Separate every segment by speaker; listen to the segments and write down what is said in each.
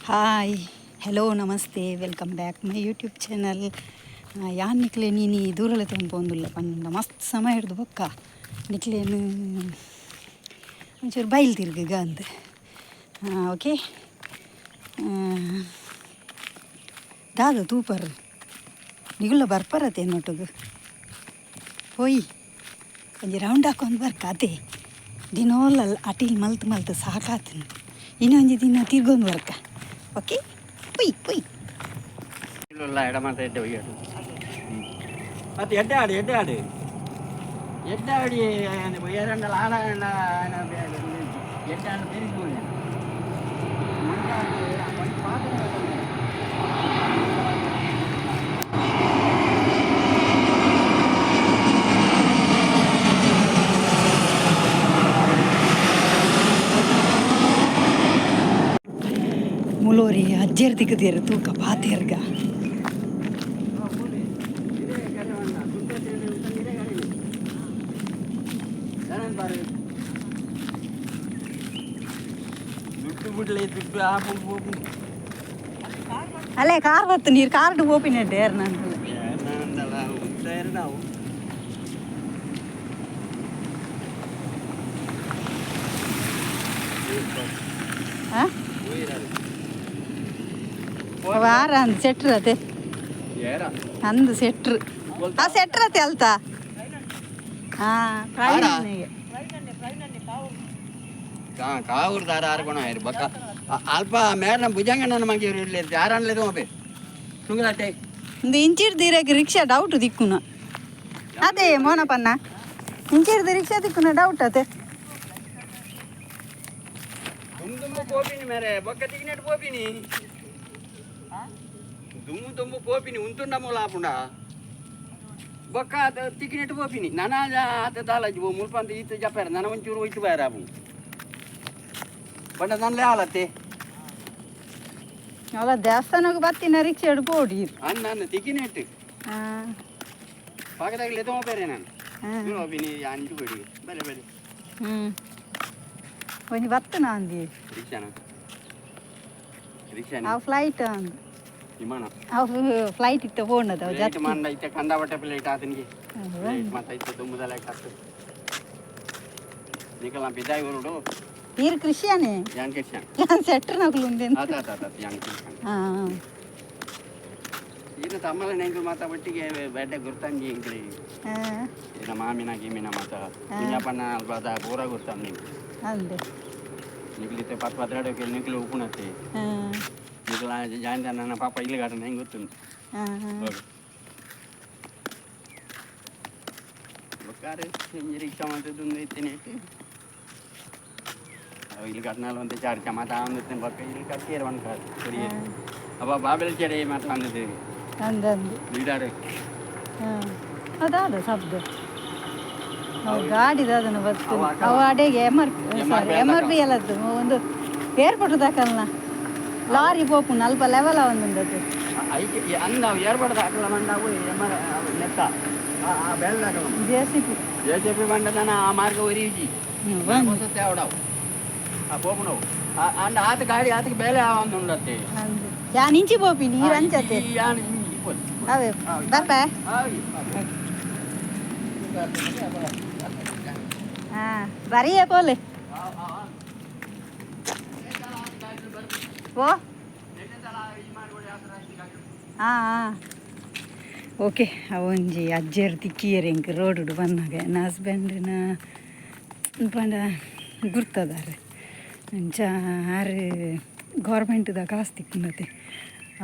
Speaker 1: Hi, hello, ನಮಸ್ತೆ, welcome back my YouTube channel. ಯಾನ್ ನಿಕ್ಲೆ ನೀನು ದೂರಲೆ ತೊಗೊಂಡು ಪಂಡ ಮಸ್ತ್ ಸಮಯ ಹಿಡ್ದು ಬೊಕ್ಕ ನಿಕ್ಲೇನು ಒಂಚೂರು ಬೈಲ್ ತಿರ್ಗ ಅಂದ. ಓಕೆ, ದಾದ ತೂಪರ್ ನಿಗುಲ್ಲ ಬರ್ಪರತ್ತೆ ನೋಟುಗು ಹೋಯ್ ಒಂಜಿ ರೌಂಡ್ ಹಾಕೊಂಡು ಬರ್ಕ ಅದೇ ದಿನೋಲ್ಲ ಅಟಿಲ್ ಮಲ್ತು ಸಾಕಾತು. ಇನ್ನೊಂದು ದಿನ ತಿರ್ಗೊಂಡು ಬರ್ಕ. ಓಕೆ, ಪುಯ್ ಪುಯ್
Speaker 2: ಇಲ್ಲ ಎಡ ಮಾತ ಎಡ್ಡೆ ಒಯ್ಯಾಡು ಮತ್ತೆ ಎಡ್ಡಾಡಿ ಎಡ್ಡಾಡಿ ಎರಡಲ್ಲ ಆಡ ಎಡ್ಡಾಡು ಬೆರಿಸ್ಬೋದು.
Speaker 1: ಮುಲೋರಿ ಅಜ್ಜೇರ್ ದಿಕ್ಕದೇರು ತೂಕ ಪಾತೇರ್ಗ ಅಲ್ಲೇ ಕಾರ್ ಬತ್ತು ನೀರು ಕಾರ್ಡು ಓಪಿನಡ್ಡೆ ಯಾರು ನಾನು ವಾರ ಅಂದ್ ಸೆಟ್ರ್ ಅದೇ ಅಂದು ಸೆಟ್ರ್ ಆ ಸೆಟ್ರ್ ಅತ್ತೆ ಅಲ್ತಾ
Speaker 2: ಕಾವೂರು ದಾರ ಆರ್ಕೊಣ ಬಕ್ಕ ಅಲ್ಪ ಮೇರ್ನ ಭುಜಂಗನ ಮಂಗಿ ಇರ್ಲಿ ಯಾರನ್ಲೇದು ಹೋಗ್ಬೇಕು ಸುಂಗಲಾಟೆ
Speaker 1: ಒಂದು ಇಂಚಿರ್ದಿರಕ್ಕೆ ರಿಕ್ಷಾ ಡೌಟ್ ದಿಕ್ಕುನ ಅದೇ ಮೋನಪ್ಪನ್ನ ಇಂಚಿರ್ದ ರಿಕ್ಷಾ ದಿಕ್ಕುನ ಡೌಟ್ ಅದೇ
Speaker 2: ದುಮ್ಮು ಪೋಪಿನಿ ಮೇರೆ ಬೊಕ್ಕ ತಿಗಿನೆಟ್ ಪೋಪಿನಿ ದುಮ್ಮು ಪೋಪಿನಿ ಉಂತುಂಡ ಮೂಲ ಆಪುಂಡ ಬೊಕ್ಕ ತಿಗಿನೆಟ್ ಪೋಪಿನಿ ನನ ಆತ ದಾಲಜಿ ಮುಲ್ಪಂತ ಈತ ಜಪ್ಪಾರ ನನ ಒಂಚೂರು ಹೋಯ್ತು ಬಾರ ಆಪು ಬಣ್ಣ ನನ್ಲೆ ಆಲತ್ತೆ
Speaker 1: ಅಲ್ಲ ದೇವಸ್ಥಾನಕ್ಕೆ ಬರ್ತೀನಿ ರಿಕ್ಷಾ ಹಿಡ್ದು ಓಡಿ
Speaker 2: ನಾನು ತಿಗಿನೆಟ್ ಪಕ್ಕದಾಗಲಿ ಎದೋ ಬೇರೆ ನಾನು ಹೋಗ್ತೀನಿ ಅಂಜು ಬಿಡಿ ಬೇರೆ ಬೇರೆ
Speaker 1: ಒಂಜಿ ಬತ್ತು ನಾಂದಿ
Speaker 2: ರಿಕ್ಷಾನ
Speaker 1: ಅವು ಫ್ಲೈಟ್ ಅಂದು
Speaker 2: ವಿಮಾನ
Speaker 1: ಅವು ಫ್ಲೈಟ್ ಇತ್ತ ಹೋಣದ
Speaker 2: ಜಟ್ ಮಂಡ ಇತ್ತೆ ಕಂಡಾಬಟ್ಟೆ ಪ್ಲೇಟ್ ಆತನಿಗೆ ಪ್ಲೇಟ್ ಮತ್ತೆ ತುಂಬದಲ್ಲ ಕತ್ತು ನಿಕಲ ಬಿದ್ದಾಯಿ ಹೊರಡು
Speaker 1: ನೀರು ಕೃಷಿಯಾನೆ
Speaker 2: ಯಾನ್ ಕ್ರಿಶ್ಚಿಯನ್
Speaker 1: ಯಾನ್ ಸೆಟ್ರ್ ನಕಲು ಉಂದೆ
Speaker 2: ಯಾನ್ ಕ್ರಿಶ್ಚಿಯನ್ ಈಗ ತಮ್ಮಲ ನೆಂಗು ಮಾತಾ ಬಟ್ಟಿಗೆ ಬೇಟೆ ಗುರ್ತಂಗಿ ಇಂಗ್ಲಿ ಈಗ ಮಾಮಿನ ಗಿಮಿನ ಮಾತಾ ನಿಂಜಪ್ಪನ ಅಲ್ಬದ ಪೂರ ಗುರ್ತಂ ನಿಂಗೆ
Speaker 1: ಅಂದೆ
Speaker 2: ನಿಕ್ಲಿತ್ತೆ ಪತ್ ಪತ್ರಾಡೋಕೆ ನಿಕ್ಲಿ ಉಪ್ಪುಣತ್ತೆ ನಿಕ್ಲ ಜಾಯಿನ್ ನನ್ನ ಪಾಪ ಇಲ್ಲಿ ಗಾಟ ಹೆಂಗೆ ಗೊತ್ತುಂಟು ಬೊಕ್ಕಾರೆ ರಿಕ್ಷಾ ಮಾಡ್ತದ್ದು ಇತ್ತೇನೆ ಇಲ್ಲಿ ಕಟ್ನಾಲ್ ಒಂದು ಚಾರ್ ಚಮಾತ ಅಂದಿರ್ತೇನೆ ಬೊಕ್ಕ ಇಲ್ಲಿ ಕಟ್ತೀರ ಒಂದು ಕಾದು ಸರಿ ಅವ ಬಾಬೆಲ್ ಚೆಡೆ ಮಾತ್ರ ಅಂದಿದ್ದೇವೆ
Speaker 1: ಅಂದಂದು
Speaker 2: ಬಿಡಾರೆ
Speaker 1: ಅದಾದ ಶಬ್ದ ಗಾಡಿದ ಅದನ್ನು ಬತ್ತು ಅವ ಅಡೆಗೆ ಎಮರ್ ಬಿ ಎಲ್ಲದ್ದು ಒಂದು ಏರ್ಪೋರ್ಟ್ ದಾಕಲ್ನ ಲಾರಿ ಪೋಪುನ್ ಅಲ್ಪ ಲೆವೆಲ ಒಂದೊಂದದ್ದು
Speaker 2: ಅಂದ ಏರ್ಪೋರ್ಟ್ ದಾಕಲ್ಲ ಮಂಡಾವು ಎಮರ್ ನೆತ್ತ ಬೆಳ್ದಾಕಲ್ಲ ಜೆ.ಸಿ.ಪಿ ಮಂಡದನ ಆ ಮಾರ್ಗ ಒರಿಜಿ ತೇವಡವು ಆ ಪೋಪುನವು ಅಂಡ ಆತ ಗಾಡಿ ಆತಕ್ಕೆ ಬೇಲೆ ಒಂದು ಉಂಡತ್ತೆ
Speaker 1: ಯಾನ್ ಇಂಚಿ ಪೋಪಿ ನೀರು ಅಂಚತ್ತೆ ಅವೇ ಬರ್ಪ ಬರಿಯೇ ಪೋಲೆ ಓ ಓಕೆ ಅವೊಂಜಿ ಅಜ್ಜೇರು ತಿಕ್ಕಿಯರು ಎಂಕ್ ರೋಡ್ ಬಂದಾಗ ನನ್ನ ಹಸ್ಬೆಂಡ್ನ ಪಂಡ ಗುರ್ತದಾರೆ ಅಂಚ ಆರು ಗೌರ್ಮೆಂಟ್ದ ಕಾಸು ತಿಕ್ಕುಂಡತೆ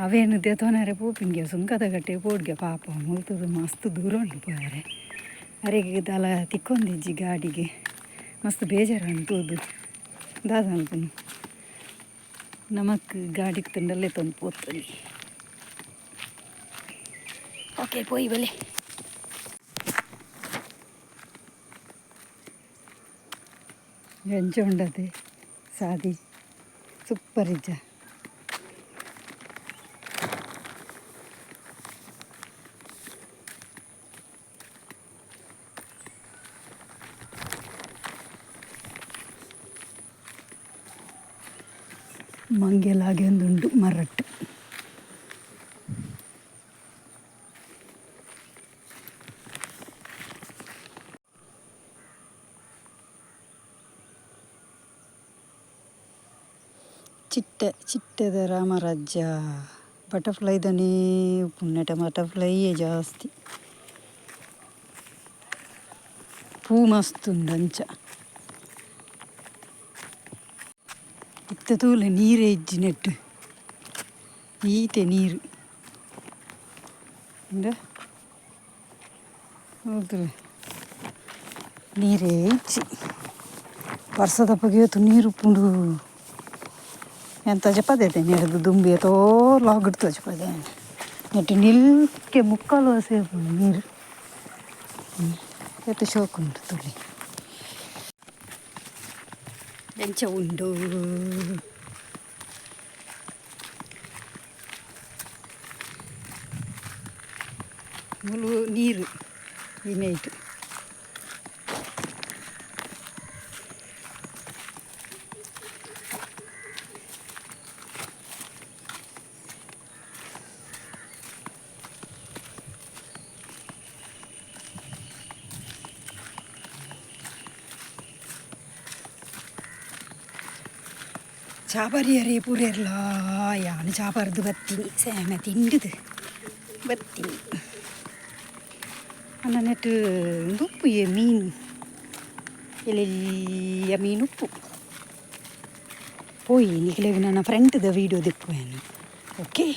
Speaker 1: ಅವೇನು ದೇತೋನಾರೆ ಪೋಪಿನ್ಗೆ ಸುಂಕದ ಗಟ್ಟೆ ಪೋಡ್ಗೆ ಪಾಪ ಮುಲ್ತದು ಮಸ್ತ್ ದೂರ ಉಂಟು ಪೋಯಾರೆ ಅರೆಗೆ ದಲ ತಿಕ್ಕೊಂದಿಜ್ಜಿ ಗಾಡಿಗೆ ಮಸ್ತ್ ಬೇಜಾರು ಅನ್ಪೋದು ದಾದ ಅನ್ಪುನು ನಮಕ್ ಗಾಡಿಗೆ ತಂಡಲ್ಲೇ ತಂದು ಪೋತಲ್ಲಿ ಓಕೆ ಪೋಯ್ ಬಲೆ ಎಂಚ ಉಂಡತೆ ಸಾದಿ ಸೂಪರ್ ಇಜ್ಜ ಮಂಗೆಲಾಗೆ ಒಂದುಂಟು ಮರಟ್ಟು. ಚಿಟ್ಟೆದ ರಾಮರಾಜ್ಯ ಬಟರ್ಫ್ಲೈದನೇ ಪುಣ್ಯಟ ಬಟರ್ಫ್ಲೈಯೇ ಜಾಸ್ತಿ. ಪೂ ಮಸ್ತುಂಡು ಅಂಚ. ಇತ್ತ ತೂಲೆ ನೀರೇ ಇಜ್ಜಿ ನೆಟ್ಟು ಈತೆ ನೀರು ಹೌದು ನೀರೇ ಇಜ್ಜಿ. ವರ್ಷದಪ್ಪಗೆ ಇವತ್ತು ನೀರು ಉಪ್ಪುಂಡು ಎಂತ ಜಪದೈತೆ ನೆಡದು ದುಂಬಿ ತೋ ಲಾಗಿಡ್ತು ಜಪದೆ ನೆಟ್ಟು ನಿಲ್ಕೆ ಮುಕ್ಕಾಲು ಸೇರ್ಪುಂಡು ನೀರು ಎತ್ತು ಶೋಕುಂಟು ತುಳಿ ಎಂಚ ಉಂಡು. ಮುಲು ನೀರು ಈ ನೈಟು ಚಾಪರಿಯರೇ ಪೂರೆರ್ಲ ಯಾನು ಚಾಪರ್ದು ಬತ್ತೀನಿ ಸೇಮೆ ತಿಂಡಿದು ಬತ್ತೀನಿ ಅನ್ನ ನೆಟ್ಟು ಉಪ್ಪು ಮೀನು ಎಲ್ಲೆಲ್ಲಿಯ ಮೀನು ಉಪ್ಪು ಪೋಯಿ ನಿಖಿಲೆಗೆ ನನ್ನ ಫ್ರೆಂಡ್ದ ವೀಡಿಯೋ ದಿಕ್ಕುವೇನು. ಓಕೆ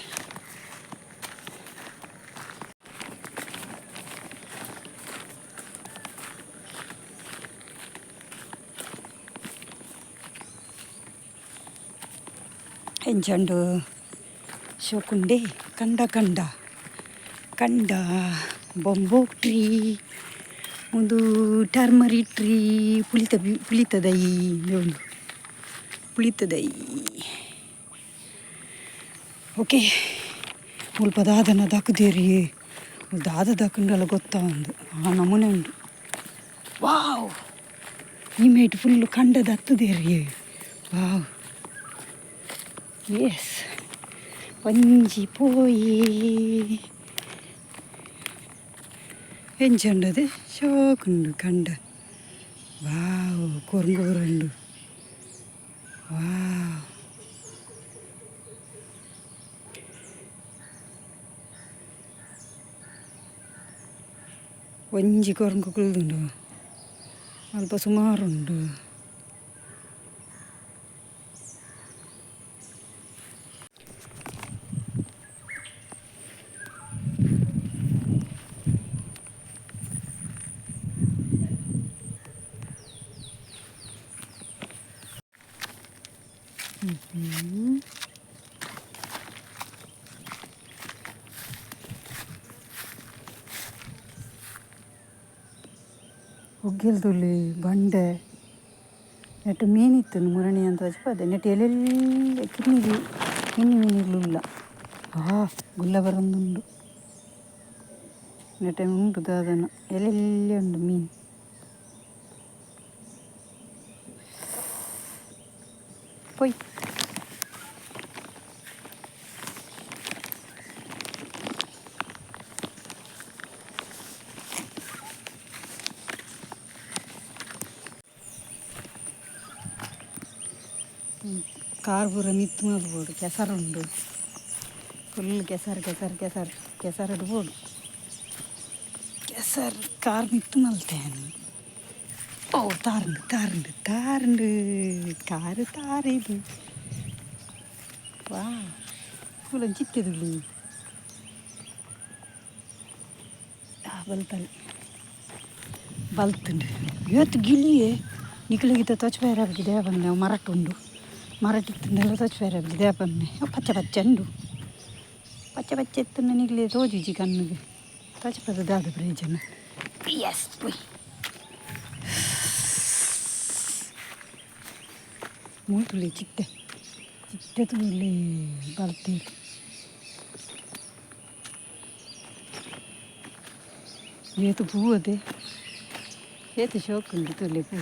Speaker 1: ಎಂಚಂಡು ಶೋಕುಂಡೆ ಕಂಡ ಕಂಡ ಕಂಡ ಬೊಂಬೋಕ್ ಟ್ರೀ ಒಂದು ಟರ್ಮರಿಕ್ ಟ್ರೀ ಪುಳಿತದೈ ಒಂದು ಪುಳಿತದೈ. ಓಕೆ ಮುಲ್ಪ ದಾದನ ದಾಕುದೇರಿ ದಾದ ದಾಕುಂಡಲ್ಲ ಗೊತ್ತಾ ಒಂದು ಆ ನಮೂನೆ ಉಂಡು. ವಾವ್ ಈ ಮೇಟ್ ಫುಲ್ಲು ಕಂಡದ ಹತ್ತದೇರಿ. ವಾವ್ ಎಸ್ ಒಂಜಿ ಪೋಯಿ ಎಂಚಂಡದು ಶೋಕುಂಡು ಕಂಡ. ವಾವ್ ಕೊರಂಗುಂಡು. ವಾವ್ ಒಂಜಿ ಕೊರಂಗು ಕುಲ್ದುಂಡು ಅಲ್ಪ ಸುಮಾರುಂಡು. ಒಗ್ಗೆಲ್ದುಳ್ಳಿ ಬಂಡೆ ನೆಟ್ಟು ಮೀನಿತ್ತು ಮುರಣಿ ಅಂತ ಹಚ್ಪದೆ ನೆಟ್ಟು ಎಲ್ಲೆಲ್ಲಿ ಕಿನ್ನಿಗೆ ಮೀನುಗಳಿಲ್ಲ. ಗುಲ್ಲ ಬರೊಂದುಂಡು ನೆಟ್ಟೆ ಉಂಟು ದಾದನ ಎಲ್ಲೆಲ್ಲಿ ಉಂಡು ಮೀನು. ಪೊಯ್ ಕಾರ್ ಪೂರ ಮಿತ್ತು ಮಾಡ್ಬೋದು. ಕೆಸರುಂಡು ಫುಲ್ ಕೆಸರು ಕೆಸರು ಕೆಸರು ಕೆಸರು ಇಡ್ಬೋದು. ಕೆಸರು ಕಾರ್ ಮಿತ್ತು ಮಲ್ತೇನು. ಓ ತಾರುಂಡು ತಾರುಂಡು ತಾರುಂಡು ಕಾರು ತಾರಿದು. ವಾ ಫುಲ್ ಚಿಕ್ಕದುಳ್ಳಿ ಬಲ್ತಲ್ಲಿ ಬಲ್ತುಂಡು ಇವತ್ತು ಗಿಳಿಯೇ ನಿಖಿಲಿಗಿತ ತೊಚ್ಬೇರಾಗಿ ದೇವನ್ನೆ ಮರಟ್ಟುಂಡು ಮರಟಿತ್ತಂಡೆಲ್ಲ ತೊಚ್ಬೇರಾಗಿ ದೇವನ್ನೆ ಪಚ್ಚ ಪಚ್ಚ ಉಂಡು ಪಚ್ಚ ಪಚ್ಚ ಎತ್ತನ್ನ ನಿಖಿಲೆ ತೋಜಿಜಿ ಕಣ್ಣಿಗೆ ತೊಚ್ಪದ ದಾದ ಪ್ರಯೋಜನ. ಎಸ್ ಪೊಯ್ ಮೂತುಳ್ಳಿ ಚಿಟ್ಟೆ ಚಿಟ್ಟೆ ತುಳ್ಳಿ ಬರ್ತೀರಿ. ಏತು ಪೂ ಅದೇ ಏತು ಶೋಕುಂಡು ತುಳ್ಳಿ ಪೂ.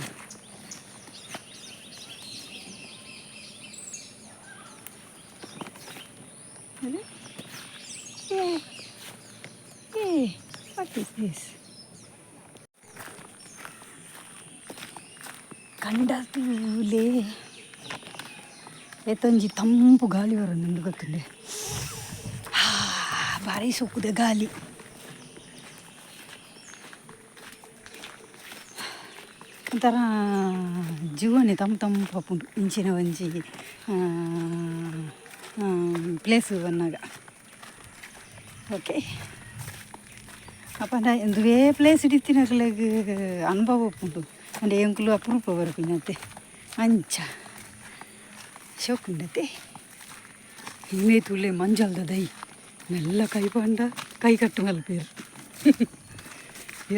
Speaker 1: What is this? ಕಂಡೂಲೇ ಎತ್ತೊಂಜಿ ತಂಪು ಗಾಳಿ ಬರೋದು ಗೊತ್ತಿಲ್ಲ. ಭಾರಿ ಸೊಕ್ಕುದ ಗಾಳಿ. ಒಂಥರ ಜೀವನೇ ತಂಪು ಉಂಟು ಇಂಚಿನ ಒಂಜಿ ಪ್ಲೇಸು ಬನ್ನಾಗ. ಓಕೆ ಅಪ್ಪಂಡ ಎಂದುವೇ ಪ್ಲೇಸ್ ಹಿಡಿತಿನಕ್ಲೆಗ್ ಅನುಭವ ಉಂಟು ಅಂದರೆ ಎಂಕುಲು ಅಪರೂಪ ಬರ್ಪಿನತ್ತೆ ಅಂಚ ಶೋಕುಂಡತೆ. ಇನ್ನೇ ತುಳ್ಳೆ ಮಂಜಲ್ದ ದೈ ಮೆಲ್ಲ ಕೈ ಪಂಡ ಕೈ ಕಟ್ಟು ಮಲ್ಪೇರು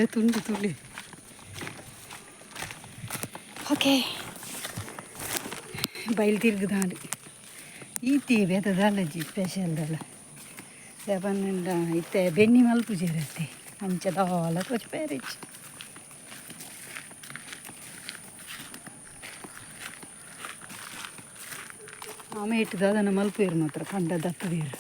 Speaker 1: ಏತುಂಡು ತುಳ್ಳೆ. ಓಕೆ ಬಯಲು ತಿರುಗುದಾಂಡು ಈತಿ ಬೇತದಲ್ಲಜಿ ಸ್ಪೆಷಲ್ದಲ್ಲ ಪನ್ನಂಡ ಇತ್ತೆ ಬೆಣ್ಣಿ ಮಲ್ಪುಜೇರತ್ತೆ ಅಂಚದಾಲ ಕೊಚ್ಚ ಪೇರಿಚ್. ಆಮೇಲೆ ಇಟ್ಟದ ಅದನ್ನು ಮಲ್ಪೇರು ಮಾತ್ರ ಕಂಡ ದತ್ತದೇರು.